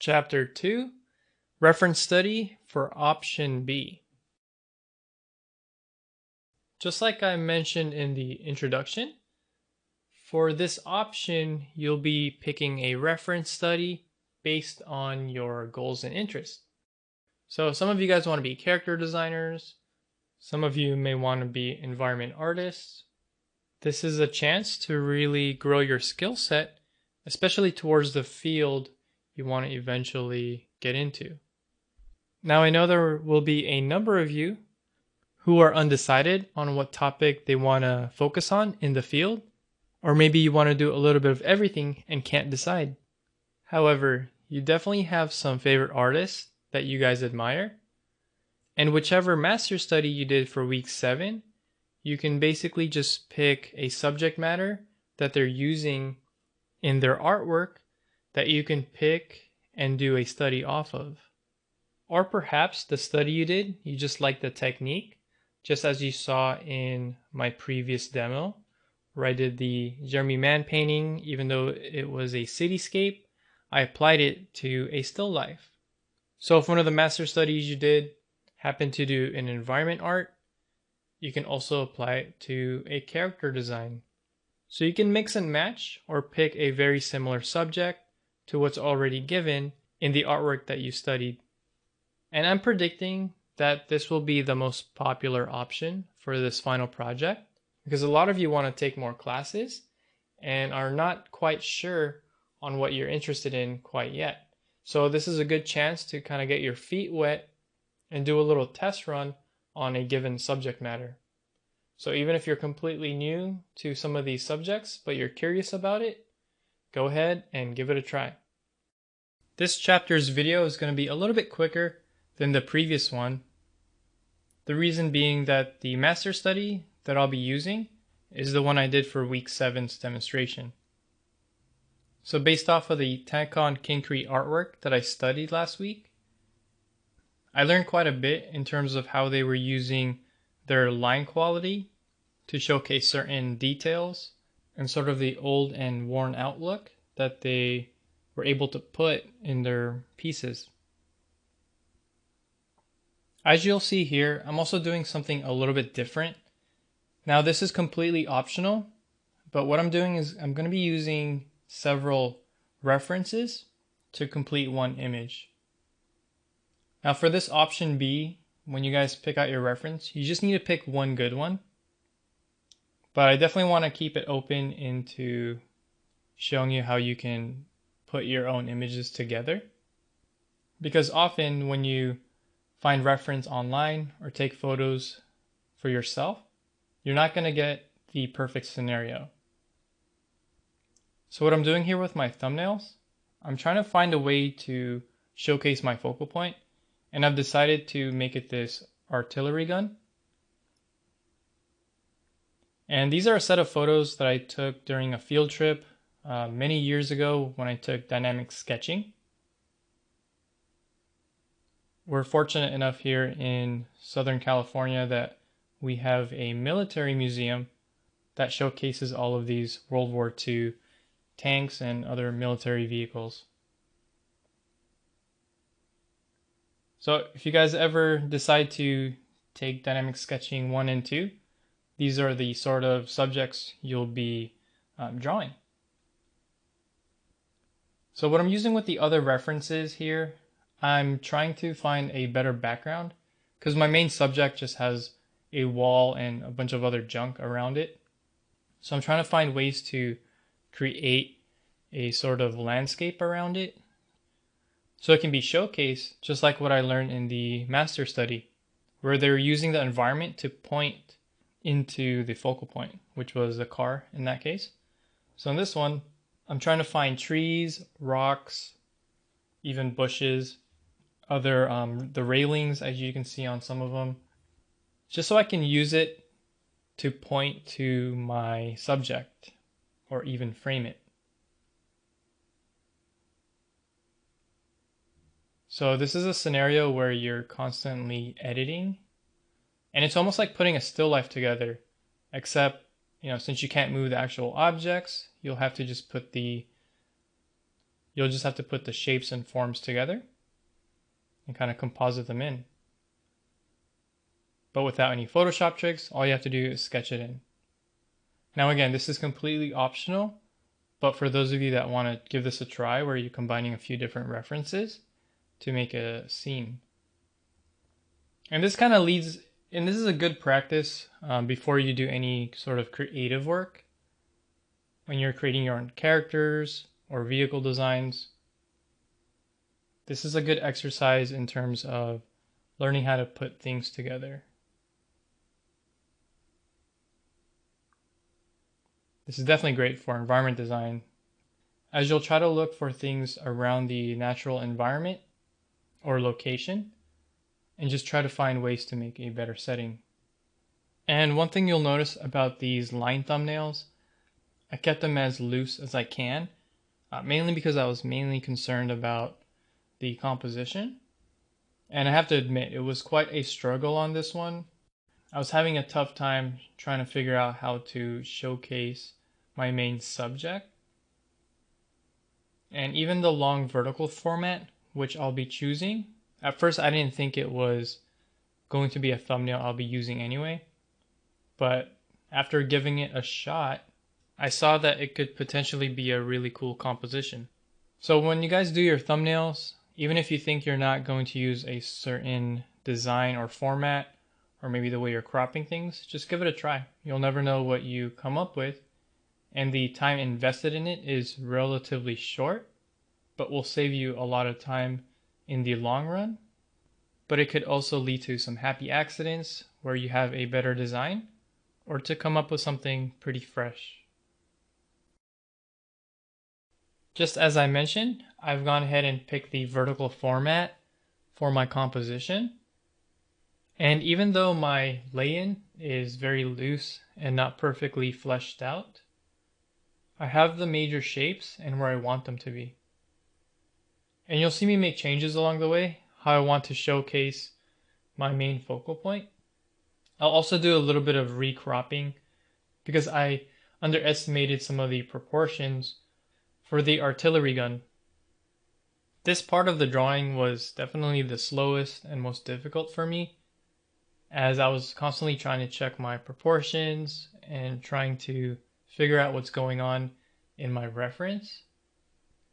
Chapter 2, Reference Study for Option B. Just like I mentioned in the introduction, for this option, you'll be picking a reference study based on your goals and interests. So some of you guys want to be character designers. Some of you may want to be environment artists. This is a chance to really grow your skill set, especially towards the field you want to eventually get into. Now, I know there will be a number of you who are undecided on what topic they want to focus on in the field, or maybe you want to do a little bit of everything and can't decide. However, you definitely have some favorite artists that you guys admire, and whichever master study you did for week 7, you can basically just pick a subject matter that they're using in their artwork that you can pick and do a study off of. Or perhaps the study you did, you just like the technique, just as you saw in my previous demo, where I did the Jeremy Mann painting. Even though it was a cityscape, I applied it to a still life. So if one of the master studies you did happened to do an environment art, you can also apply it to a character design. So you can mix and match or pick a very similar subject to what's already given in the artwork that you studied. And I'm predicting that this will be the most popular option for this final project because a lot of you want to take more classes and are not quite sure on what you're interested in quite yet. So this is a good chance to kind of get your feet wet and do a little test run on a given subject matter. So even if you're completely new to some of these subjects, but you're curious about it, go ahead and give it a try. This chapter's video is going to be a little bit quicker than the previous one. The reason being that the master study that I'll be using is the one I did for week 7's demonstration. So based off of the Tankon Kincrete artwork that I studied last week, I learned quite a bit in terms of how they were using their line quality to showcase certain details and sort of the old and worn out look that they were able to put in their pieces. As you'll see here, I'm also doing something a little bit different. Now this is completely optional, but what I'm doing is I'm going to be using several references to complete one image. Now for this option B, when you guys pick out your reference, you just need to pick one good one. But I definitely want to keep it open into showing you how you can put your own images together. Because often when you find reference online or take photos for yourself, you're not going to get the perfect scenario. So what I'm doing here with my thumbnails, I'm trying to find a way to showcase my focal point, and I've decided to make it this artillery gun. And these are a set of photos that I took during a field trip many years ago when I took dynamic sketching. We're fortunate enough here in Southern California that we have a military museum that showcases all of these World War II tanks and other military vehicles. So if you guys ever decide to take dynamic sketching 1 and 2, these are the sort of subjects you'll be drawing. So what I'm using with the other references here, I'm trying to find a better background because my main subject just has a wall and a bunch of other junk around it. So I'm trying to find ways to create a sort of landscape around it so it can be showcased just like what I learned in the master study, where they were using the environment to point into the focal point, which was the car in that case. So in this one, I'm trying to find trees, rocks, even bushes, other the railings as you can see on some of them, just so I can use it to point to my subject or even frame it. So this is a scenario where you're constantly editing, and it's almost like putting a still life together, except, since you can't move the actual objects, you'll have to just put the You'll just have to put the shapes and forms together and kind of composite them in. But without any Photoshop tricks, all you have to do is sketch it in. Now again, this is completely optional, but for those of you that want to give this a try where you're combining a few different references to make a scene. And this kind of leads, and this is a good practice before you do any sort of creative work. When you're creating your own characters or vehicle designs, this is a good exercise in terms of learning how to put things together. This is definitely great for environment design, as you'll try to look for things around the natural environment or location and just try to find ways to make a better setting. And one thing you'll notice about these line thumbnails, I kept them as loose as I can, mainly because I was mainly concerned about the composition. And I have to admit, it was quite a struggle on this one. I was having a tough time trying to figure out how to showcase my main subject. And even the long vertical format, which I'll be choosing, at first I didn't think it was going to be a thumbnail I'll be using anyway. But after giving it a shot, I saw that it could potentially be a really cool composition. So when you guys do your thumbnails, even if you think you're not going to use a certain design or format, or maybe the way you're cropping things, just give it a try. You'll never know what you come up with, and the time invested in it is relatively short, but will save you a lot of time in the long run. But it could also lead to some happy accidents where you have a better design, or to come up with something pretty fresh. Just as I mentioned, I've gone ahead and picked the vertical format for my composition. And even though my lay-in is very loose and not perfectly fleshed out, I have the major shapes and where I want them to be. And you'll see me make changes along the way, how I want to showcase my main focal point. I'll also do a little bit of recropping because I underestimated some of the proportions for the artillery gun. This part of the drawing was definitely the slowest and most difficult for me, as I was constantly trying to check my proportions and trying to figure out what's going on in my reference.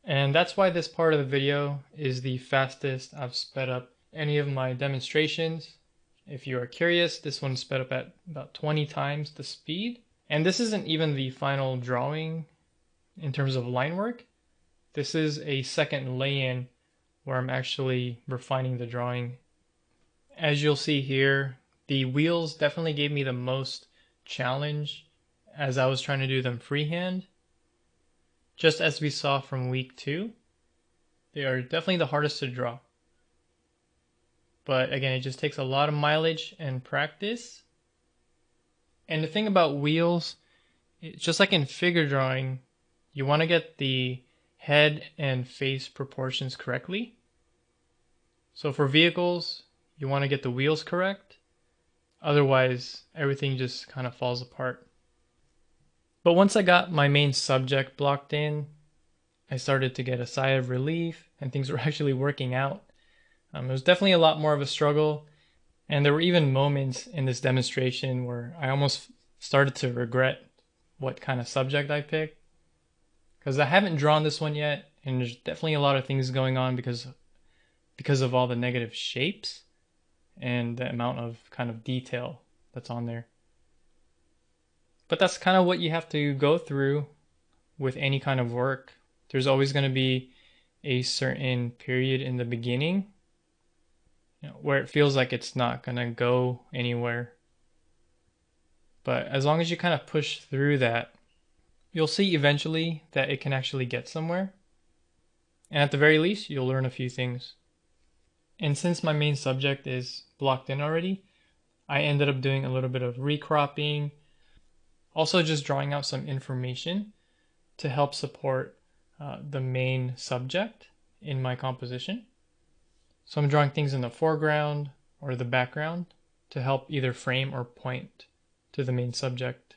And that's why this part of the video is the fastest I've sped up any of my demonstrations. If you are curious, this one's sped up at about 20 times the speed. And this isn't even the final drawing in terms of line work. This is a second lay-in where I'm actually refining the drawing. As you'll see here, the wheels definitely gave me the most challenge as I was trying to do them freehand. Just as we saw from week 2, they are definitely the hardest to draw. But again, it just takes a lot of mileage and practice. And the thing about wheels, just like in figure drawing, you want to get the head and face proportions correctly. So for vehicles, you want to get the wheels correct. Otherwise, everything just kind of falls apart. But once I got my main subject blocked in, I started to get a sigh of relief and things were actually working out. It was definitely a lot more of a struggle. And there were even moments in this demonstration where I almost started to regret what kind of subject I picked. Because I haven't drawn this one yet, and there's definitely a lot of things going on because of all the negative shapes and the amount of kind of detail that's on there. But that's kind of what you have to go through with any kind of work. There's always going to be a certain period in the beginning, where it feels like it's not going to go anywhere. But as long as you kind of push through that, you'll see eventually that it can actually get somewhere. And at the very least, you'll learn a few things. And since my main subject is blocked in already, I ended up doing a little bit of recropping, also just drawing out some information to help support the main subject in my composition. So I'm drawing things in the foreground or the background to help either frame or point to the main subject.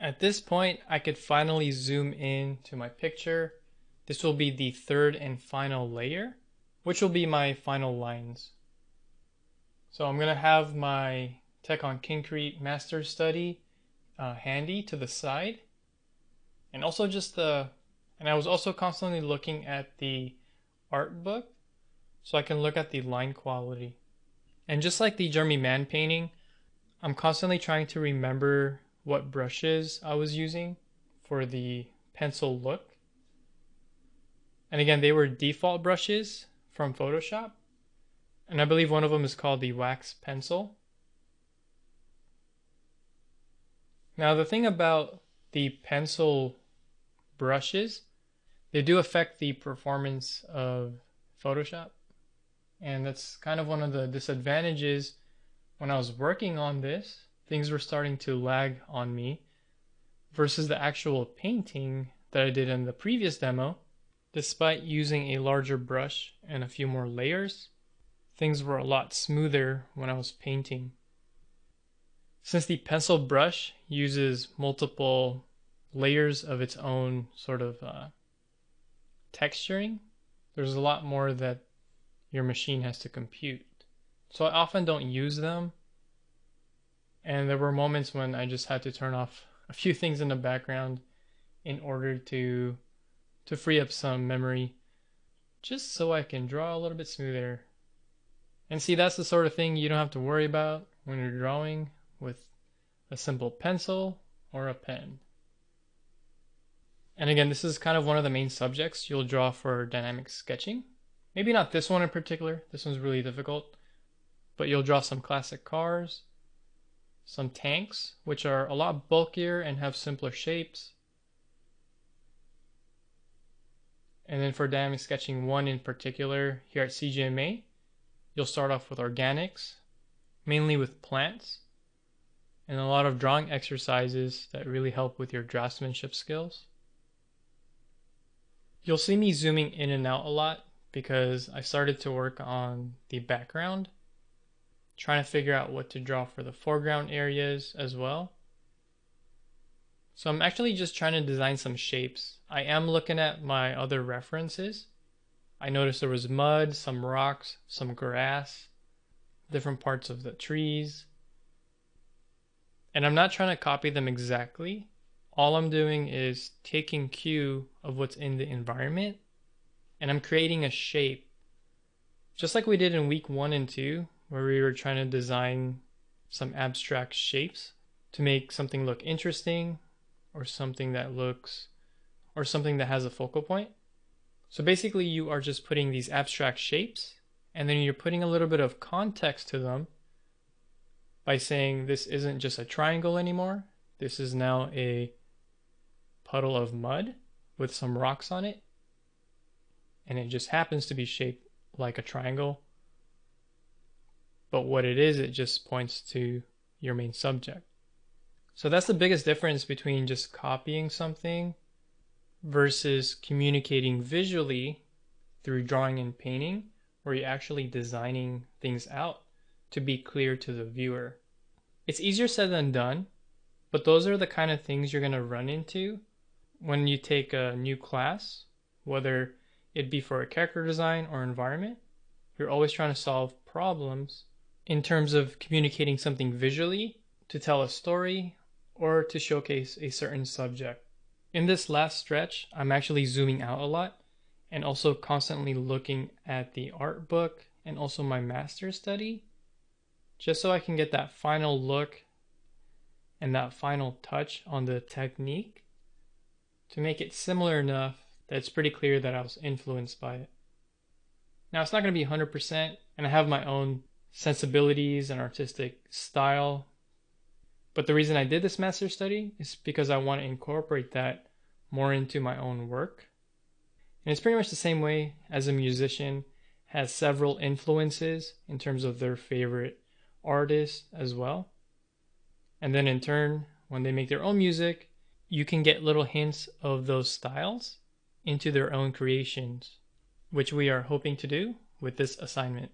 At this point, I could finally zoom in to my picture. This will be the third and final layer, which will be my final lines. So I'm going to have my Tech on Concrete master study handy to the side. And also and I was also constantly looking at the art book so I can look at the line quality. And just like the Jeremy Mann painting, I'm constantly trying to remember what brushes I was using for the pencil look. And again, they were default brushes from Photoshop. And I believe one of them is called the wax pencil. Now the thing about the pencil brushes, they do affect the performance of Photoshop. And that's kind of one of the disadvantages. When I was working on this, things were starting to lag on me versus the actual painting that I did in the previous demo. Despite using a larger brush and a few more layers, things were a lot smoother when I was painting. Since the pencil brush uses multiple layers of its own sort of texturing, there's a lot more that your machine has to compute. So I often don't use them. And there were moments when I just had to turn off a few things in the background in order to free up some memory, just so I can draw a little bit smoother. And see, that's the sort of thing you don't have to worry about when you're drawing with a simple pencil or a pen. And again, this is kind of one of the main subjects you'll draw for dynamic sketching. Maybe not this one in particular, this one's really difficult, but you'll draw some classic cars, some tanks, which are a lot bulkier and have simpler shapes. And then for dynamic sketching 1 in particular, here at CGMA, you'll start off with organics, mainly with plants, and a lot of drawing exercises that really help with your draftsmanship skills. You'll see me zooming in and out a lot because I started to work on the background, trying to figure out what to draw for the foreground areas as well. So I'm actually just trying to design some shapes. I am looking at my other references. I noticed there was mud, some rocks, some grass, different parts of the trees. And I'm not trying to copy them exactly. All I'm doing is taking cue of what's in the environment, and I'm creating a shape. Just like we did in week 1 and 2, where we were trying to design some abstract shapes to make something look interesting, or something that has a focal point. So basically you are just putting these abstract shapes, and then you're putting a little bit of context to them by saying this isn't just a triangle anymore. This is now a puddle of mud with some rocks on it, and it just happens to be shaped like a triangle. But what it is, it just points to your main subject. So that's the biggest difference between just copying something versus communicating visually through drawing and painting, where you're actually designing things out to be clear to the viewer. It's easier said than done, but those are the kind of things you're going to run into when you take a new class, whether it be for a character design or environment. You're always trying to solve problems in terms of communicating something visually to tell a story or to showcase a certain subject. In this last stretch, I'm actually zooming out a lot and also constantly looking at the art book and also my master study, just so I can get that final look and that final touch on the technique to make it similar enough that it's pretty clear that I was influenced by it. Now, it's not going to be 100%, and I have my own sensibilities and artistic style, but the reason I did this master study is because I want to incorporate that more into my own work. And it's pretty much the same way as a musician has several influences in terms of their favorite artists as well. And then in turn, when they make their own music, you can get little hints of those styles into their own creations, which we are hoping to do with this assignment.